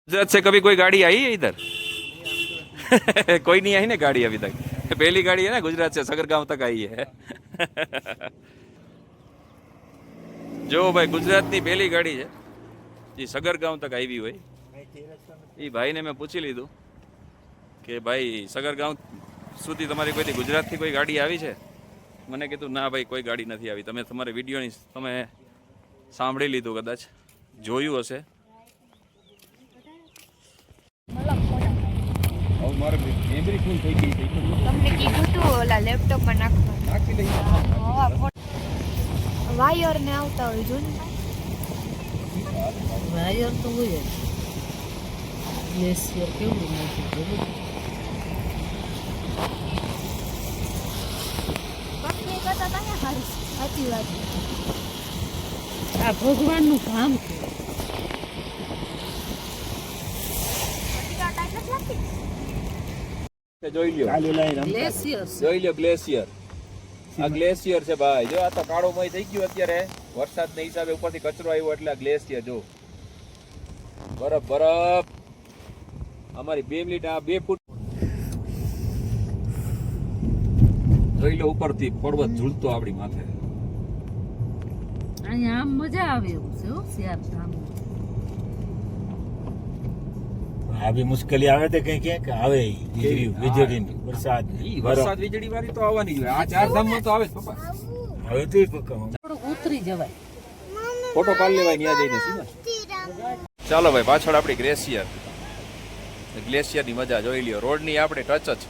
गुजरात से कभी कोई गाड़ी आई है इधर? कोई नहीं आई ना गाड़ी अभी तक। पहली गाड़ी है ना गुजरात से सगर गांव तक आई है। જો ભાઈ ગુજરાતની પહેલી ગાડી છે જે સગર ગાંવ તક આવી હોય એ ભાઈને મેં પૂછી લીધું કે ભાઈ સગર ગાંવ સુધી તમારી કોઈથી ગુજરાતથી કોઈ ગાડી આવી છે? મને કીધું ના ભાઈ કોઈ ગાડી નથી આવી. તમે તમારી વિડીયોની તમે સાંભળી લીધું, કદાચ જોયું હશે. મારે મેમરી ફૂલ થઈ ગઈ છે. તમને કીધું તું ઓલા લેપટોપમાં નાખવા. નાખી લઈ. વાયર ને આવતા હોય જો વાયર તો હોય જ. ગ્લેશિયર કેવું નાખ્યું કંપની કરતા તને હારી સાચી વાત. આ ભગવાનનું કામ છે. જોઈ લ્યો ગ્લેશિયર જોઈ લ્યો ગ્લેશિયર. આ ગ્લેશિયર છે ભાઈ. જો આ તો કાળો મય થઈ ગયું અત્યારે વરસાદના હિસાબે, ઉપરથી કચરો આવ્યો એટલે આ ગ્લેશિયર. જો બરફ બરફ. અમારી 2 મિનિટ આ 2 ફૂટ જોઈ લો ઉપરથી પર્વત ઝૂલતો આપણી માથે. અહીંયા આમ મજા આવે એવું છે હો શિયાળામાં. આવી મુશ્કેલી આવે તો કઈ ક્યાંક આવે વીજળી વરસાદ વરસાદ વીજળી વાળી તો આવવાની જ હોય. આ 4 ધામમાં તો આવે જ પપ્પા. હવે તો થોડુંક ઉતરી જવાય. ફોટો પાડી લેવાય ત્યાં જઈને સીધા. ચાલો ભાઈ, પાછળ આપણી ગ્લેશિયર. ગ્લેશિયરની મજા જોઈ લ્યો. રોડની આપણે ટચ જ.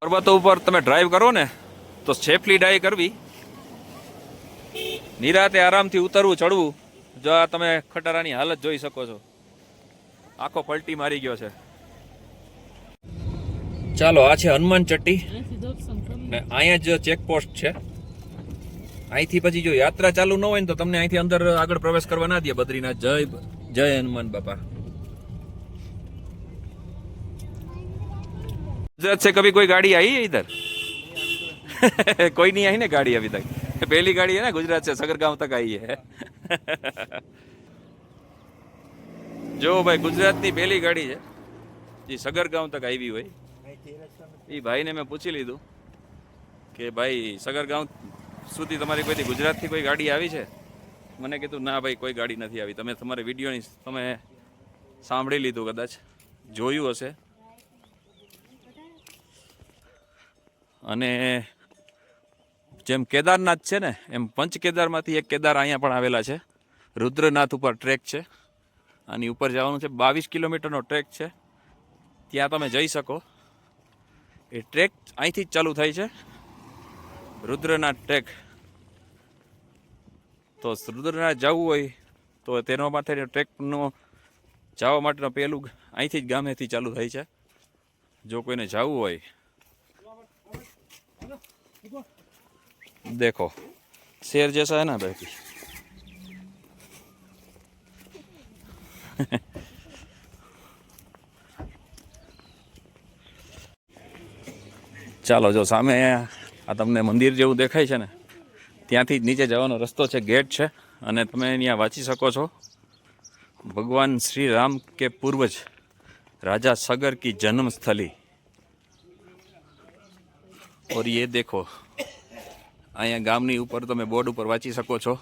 પર્વતો ઉપર તમે ડ્રાઈવ કરો ને તો સેફલી ડ્રાઈવ કરવી. નિરાતે આરામથી ઉતરવું ચડવું. જો આ તમે ખટારાની હાલત જોઈ શકો છો. આખો પલટી મારી ગયો છે. ચાલો, આ છે હનુમાન ચટ્ટી ને અહીંયા જ ચેકપોસ્ટ છે. અહીંથી પછી જો યાત્રા ચાલુ ન હોય ને તો તમને અહીંથી અંદર આગળ પ્રવેશ કરવા ના દે બદ્રીનાથ. જય જય હનુમાન બાપા. गुजरात से कभी कोई गाड़ी आई है इधर? कोई नहीं आई ना गाड़ी अभी तक. पहली गाड़ी है ना गुजरात से सगर गांव तक आई है. જો ભાઈ ગુજરાતની પહેલી ગાડી છે જે સગર ગાંવ તક આવી હોય એ ભાઈને મેં પૂછી લીધું કે ભાઈ સગર ગાંવ સુધી તમારી કોઈથી ગુજરાતથી કોઈ ગાડી આવી છે? મને કીધું ના ભાઈ કોઈ ગાડી નથી આવી. તમે તમારી વિડીયોની તમે સાંભળી લીધું, કદાચ જોયું હશે. અને જેમ કેદારનાથ છે ને એમ પંચ કેદારમાંથી એક કેદાર અહીંયા પણ આવેલા છે. રુદ્રનાથ ઉપર ટ્રેક છે. આની ઉપર જવાનું છે. 22 કિલોમીટરનો ટ્રેક છે. ત્યાં તમે જઈ શકો. એ ટ્રેક અહીંથી જ ચાલુ થાય છે, રુદ્રનાથ ટ્રેક. તો રુદ્રનાથ જવું હોય તો તેનો માટે ટ્રેકનો જવા માટેનો પહેલું અહીંથી જ ગામેથી ચાલુ થાય છે. જો કોઈને જવું હોય देखो शेर जैसा है ना बैठी. ચાલો, જો સામે આ તમને મંદિર જેવું દેખાય છે ને ત્યાંથી જ નીચે જવાનો રસ્તો છે, ગેટ છે. અને તમે અહીંયા વાંચી શકો છો ભગવાન શ્રી રામ કે પૂર્વજ રાજા सगर की जन्म स्थली. और ये देखो અહીંયા ગામની ઉપર તમે બોર્ડ ઉપર વાંચી શકો છો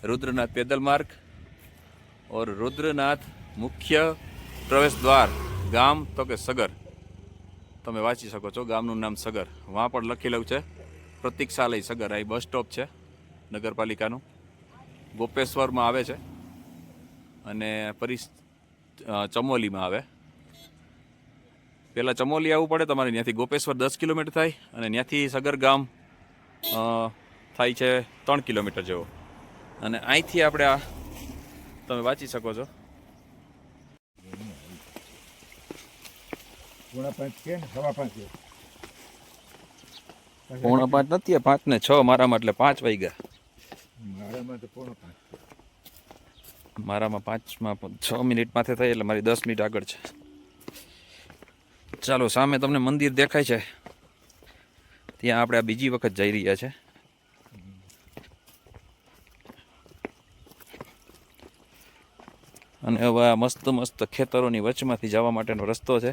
रुद्रनाथ पैदल मार्ग और रुद्रनाथ मुख्य प्रवेश द्वार गाम तो के सगर. તમે વાંચી શકો છો ગામનું નામ સગર. વहाँ પણ લખેલું છે પ્રતીક્ષાલય સગર. અહીં બસ સ્ટોપ છે નગરપાલિકાનું. ગોપેશ્વરમાં આવે છે અને ચમોલીમાં આવે. પહેલાં ચમોલી આવવું પડે તમારે. ત્યાંથી ગોપેશ્વર 10 કિલોમીટર થાય અને ત્યાંથી સગર ગામ થાય છે 3 કિલોમીટર જેવો. અને અહીંથી આપણે આ તમે વાંચી શકો છો. 4:45 નથી, 5 ને 6 મારામાં, એટલે 5 વાગ્યા. મારામાં 5માં 6 મિનિટ માથે થાય એટલે મારી 10 મિનિટ આગળ છે. ચાલો, સામે તમને મંદિર દેખાય છે ત્યાં આપણે આ બીજી વખત જઈ રહ્યા છે. અને હવે આ મસ્ત મસ્ત ખેતરોની વચમાંથી જવા માટેનો રસ્તો છે.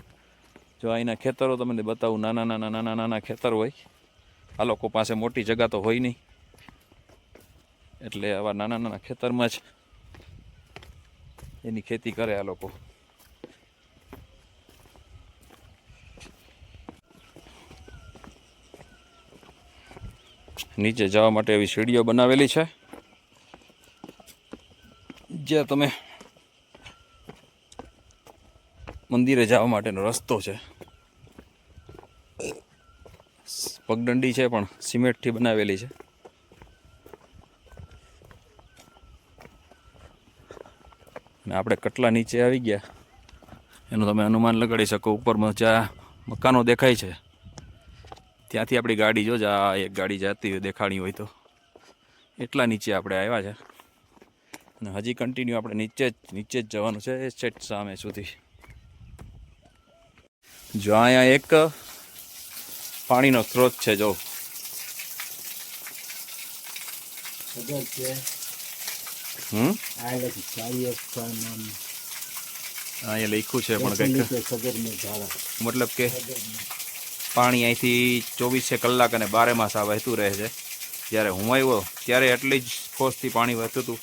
જો અહીંના ખેતરો તમને બતાવું, નાના નાના નાના નાના ખેતર હોય. આ લોકો પાસે મોટી જગ્યા તો હોય નહીં, એટલે આવા નાના નાના ખેતરમાં જ એની ખેતી કરે આ લોકો. નીચે જવા માટે એવી સીડીઓ બનાવેલી છે, જ્યાં તમે મંદિરે જવા માટેનો રસ્તો છે. પગદંડી છે પણ સિમેન્ટથી બનાવેલી છે. અને આપણે કેટલા નીચે આવી ગયા એનું તમે અનુમાન લગાડી શકો. ઉપરમાં જ્યાં મકાનો દેખાય છે ત્યાંથી આપણી ગાડી જો આ એક ગાડી જતી હોય દેખાણી હોય તો, એટલા નીચે આપણે આવ્યા છે. અને હજી કન્ટિન્યુ આપણે નીચે જ જવાનું છે, એ સેટ સામે સુધી. જો અહીંયા એક પાણીનો સ્ત્રોત છે, જો સગર છે. આ લખી ચાલીસા નામ અહીંયા લખ્યું છે પણ કંઈક સગરની ધારા. મતલબ કે પાણી અહીંથી 24 કલાક અને 12 માસ આ વહેતું રહે છે. જ્યારે હું આવ્યો ત્યારે એટલી જ ફોર્સથી પાણી વહેતું હતું,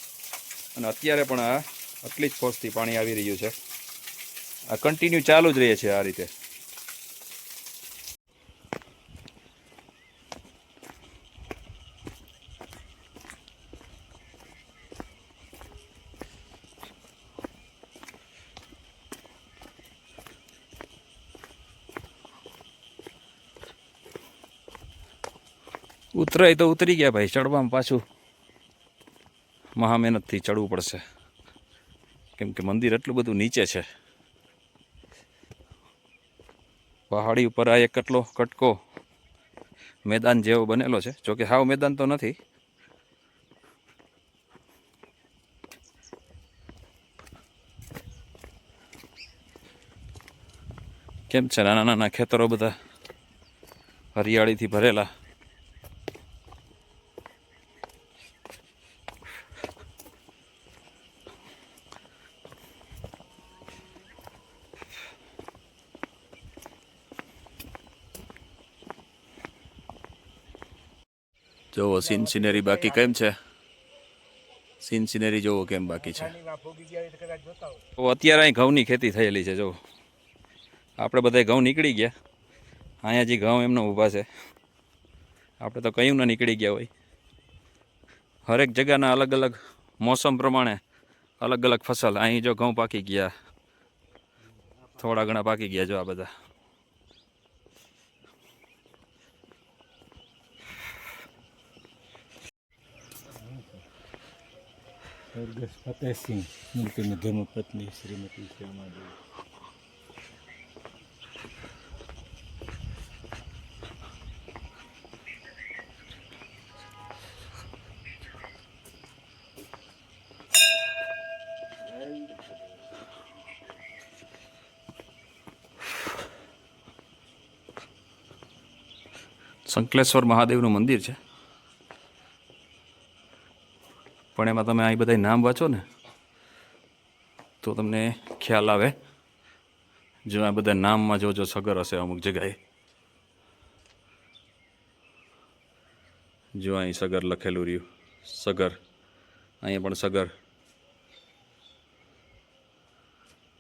અને અત્યારે પણ આ આટલી જ ફોર્સથી પાણી આવી રહ્યું છે. આ કન્ટિન્યુ ચાલુ જ રહે છે આ રીતે. ઉતરાય તો ઉતરી ગયા ભાઈ, ચડવામાં પાછું મહા મહેનતથી ચડવું પડશે, કેમ કે મંદિર એટલું બધું નીચે છે. પહાડી ઉપર આ એક કેટલો કટકો મેદાન જેવો બનેલો છે. જોકે હાવ મેદાન તો નથી. કેમ છે, નાના નાના ખેતરો બધા હરિયાળીથી ભરેલા. જોવો સીન સિનેરી બાકી કેમ છે, સીન સિનેરી જોવો કેમ બાકી છે. તો અત્યારે અહીં ઘઉંની ખેતી થયેલી છે. જો આપણે બધા ઘઉં નીકળી ગયા, અહીંયા જે ઘઉં એમનો ઊભા છે. આપણે તો કયું ના નીકળી ગયા હોય. હરેક જગ્યાના અલગ અલગ મોસમ પ્રમાણે અલગ અલગ ફસલ. અહીં જો ઘઉં પાકી ગયા, થોડા ઘણા પાકી ગયા. જો આ બધા સ્વર્ગસ્થ ફતેહસિંહ મૂર્તિની ધર્મપત્ની શ્રીમતી શ્યામાદેવી. સંકલેશ્વર મહાદેવનું મંદિર છે, પણ એમાં તમે અહીં બધા નામ વાંચો ને તો તમને ખ્યાલ આવે. જો આ બધા નામમાં જો સગર હશે અમુક જગ્યાએ. જો અહીં સગર લખેલું રહ્યું, સગર. અહીંયા પણ સગર.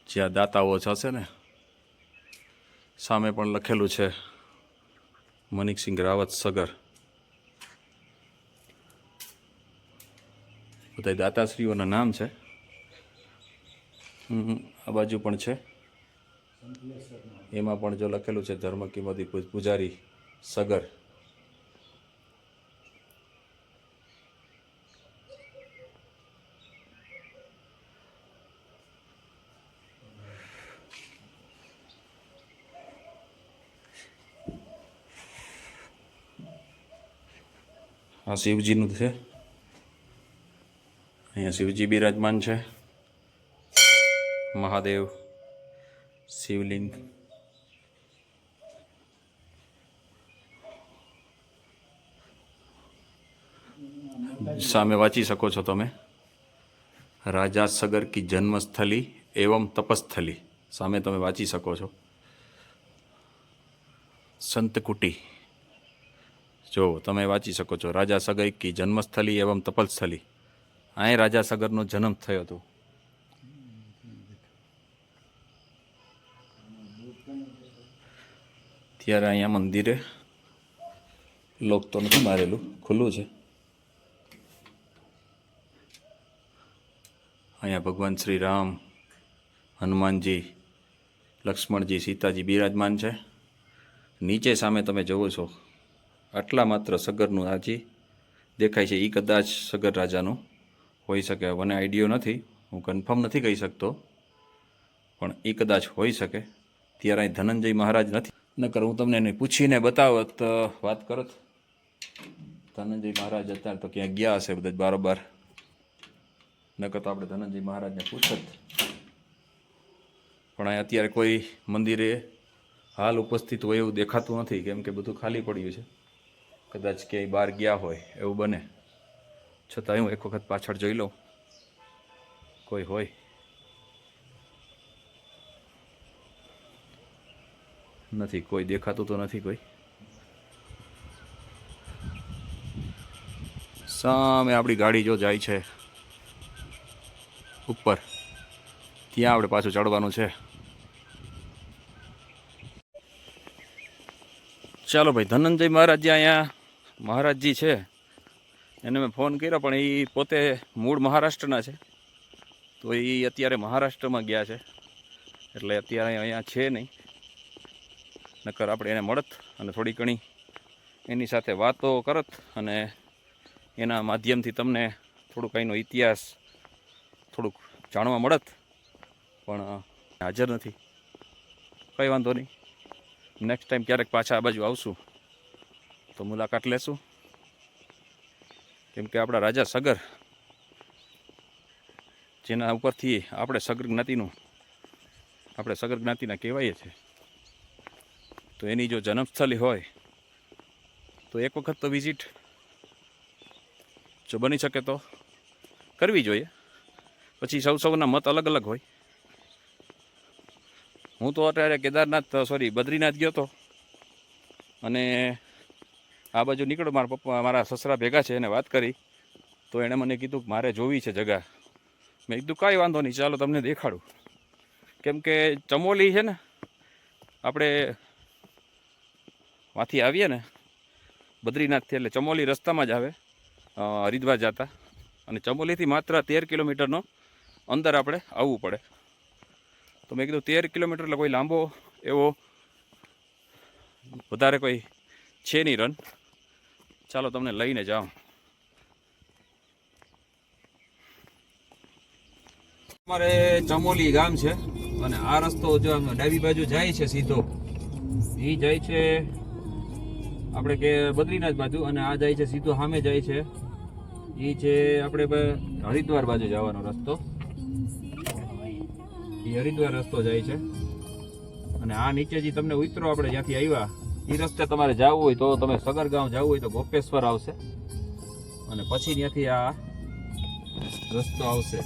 જ્યાં દાતાઓ હશે ને સામે પણ લખેલું છે મનિકસિંહ રાવત સગર. બધા દાતાશ્રીઓના નામ છે. આ બાજુ પણ છે, એમાં પણ જો લખેલું છે ધર્મ કિંમતી પૂજારી સગર. આ શિવજીનું છે. અહીંયા શિવજી બિરાજમાન છે, મહાદેવ, શિવલિંગ. સામે વાંચી શકો છો તમે. રાજા સગર કી જન્મસ્થલી એવમ તપસ્થલી સામે તમે વાંચી શકો છો. સંતકુટી જો તમે વાંચી શકો છો. રાજા સગર કી જન્મસ્થલી એવમ તપસ્થલી. અહીં રાજા સગરનો જન્મ થયો હતો. ત્યારે અહીંયા મંદિરે લોક તો નથી મારેલું, ખુલ્લું છે. અહીંયા ભગવાન શ્રી રામ, હનુમાનજી, લક્ષ્મણજી, સીતાજી બિરાજમાન છે. નીચે સામે તમે જુઓ છો આટલા માત્ર સગરનું આજી દેખાય છે. એ કદાચ સગર રાજાનું હોઈ શકે. મને આઈડિયો નથી, હું કન્ફર્મ નથી કહી શકતો, પણ એ કદાચ હોઈ શકે. ત્યારે અહીં ધનંજય મહારાજ નથી, નકર હું તમને એને પૂછીને બતાવત, વાત કરત. ધનંજય મહારાજ અત્યારે તો ક્યાંક ગયા હશે બધા બારોબાર, નકર તો આપણે ધનંજય મહારાજને પૂછત. પણ અહીં અત્યારે કોઈ મંદિરે હાલ ઉપસ્થિત હોય એવું દેખાતું નથી, કેમ કે બધું ખાલી પડ્યું છે. કદાચ ક્યાંય બહાર ગયા હોય એવું બને. છતાં હું એક વખત પાછળ જોઈ લઉં, કોઈ હોય. નથી, કોઈ દેખાતું તો નથી કોઈ. સામે આપણી ગાડી જો જાય છે ઉપર, ત્યાં આપણે પાછું ચડવાનું છે. ચાલો ભાઈ, ધનંજય મહારાજ અહીંયા મહારાજજી છે, એને મેં ફોન કર્યો, પણ એ પોતે મૂળ મહારાષ્ટ્રના છે. તો એ અત્યારે મહારાષ્ટ્રમાં ગયા છે, એટલે અત્યારે અહીંયા છે નહીં. નકર આપણે એને મળત અને થોડી ઘણી એની સાથે વાતો કરત, અને એના માધ્યમથી તમને થોડુંક અહીંનો ઇતિહાસ થોડુંક જાણવા મળત. પણ હાજર નથી, કંઈ વાંધો નહીં. નેક્સ્ટ ટાઈમ ક્યારેક પાછા આ બાજુ આવશું તો મુલાકાત લેશું. કેમ કે આપણા રાજા સગર, જેના ઉપરથી આપણે સગર જ્ઞાતિના કહેવાય છે, તો એની જો જન્મસ્થલી હોય તો એક વખત તો વિઝિટ જો બની શકે તો કરવી જોઈએ. પછી સૌના મત અલગ અલગ હોય. હું તો અત્યારે બદ્રીનાથ ગયો હતો, અને આ બાજુ નીકળ્યો. મારા પપ્પા, મારા સસરા ભેગા છે, એને વાત કરી તો એણે મને કીધું કે મારે જોવી છે જગા. મેં કીધું કાંઈ વાંધો નહીં, ચાલો તમને દેખાડું. કેમ કે ચમોલી છે ને, આપણે વાંથી આવીએ ને બદ્રીનાથથી, એટલે ચમોલી રસ્તામાં જ આવે હરિદ્વાર જતા, અને ચમોલીથી માત્ર 13 કિલોમીટરનો અંદર આપણે આવવું પડે. તો મેં કીધું 13 કિલોમીટર એટલે કોઈ લાંબો એવો વધારે કોઈ છે નહીં રન. ચાલો તમને લઈને જાઉં. અમારે ચમોલી ગામ છે, અને આ રસ્તો જો ડાબી બાજુ જાય છે સીધો, એ જાય છે આપણે કે બદ્રીનાથ બાજુ, અને આ જાય છે સીધો સામે જાય છે, એ છે આપણે હરિદ્વાર બાજુ જવાનો રસ્તો. એ હરિદ્વાર રસ્તો જાય છે. અને આ નીચે જે તમને ઉતરો આપણે જ્યાંથી આવ્યા એ રસ્તે તમારે જવું હોય તો તમે સગરગાંવ જવું હોય તો ગોપેશ્વર આવશે, અને પછી ત્યાંથી આ રસ્તો આવશે.